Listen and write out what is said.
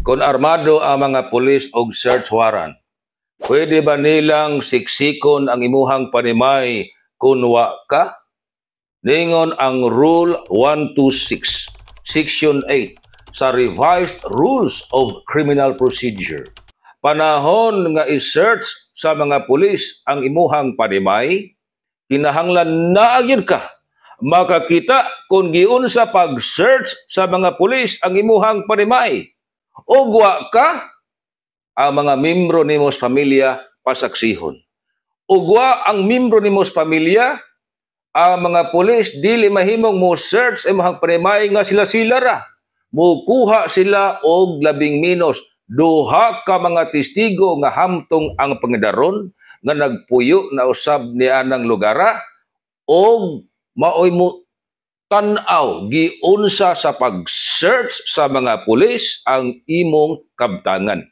Kung armado ang mga pulis og search warrant, pwede ba nilang siksikon ang imuhang panimay kung wa ka? Ningon ang Rule 126, Section 8 sa Revised Rules of Criminal Procedure. Panahon nga i-search sa mga pulis ang imuhang panimay, kinahanglan naagid ka makakita kung giunsa pag-search sa mga pulis ang imuhang panimay. O wa ka, ang mga membro nimo sa pamilya pasaksihon. Ugwa ang membro nimo sa pamilya, ang mga pulis dili mahimong mo search imong panimay nga sila-sila ra. Mukuha sila og labing minos duha ka mga testigo nga hamtong ang pangdaron nga nagpuyo na usab niya ng lugara og maoy mo tan-aw giunsa sa pag-search sa mga pulis ang imong kabtangan.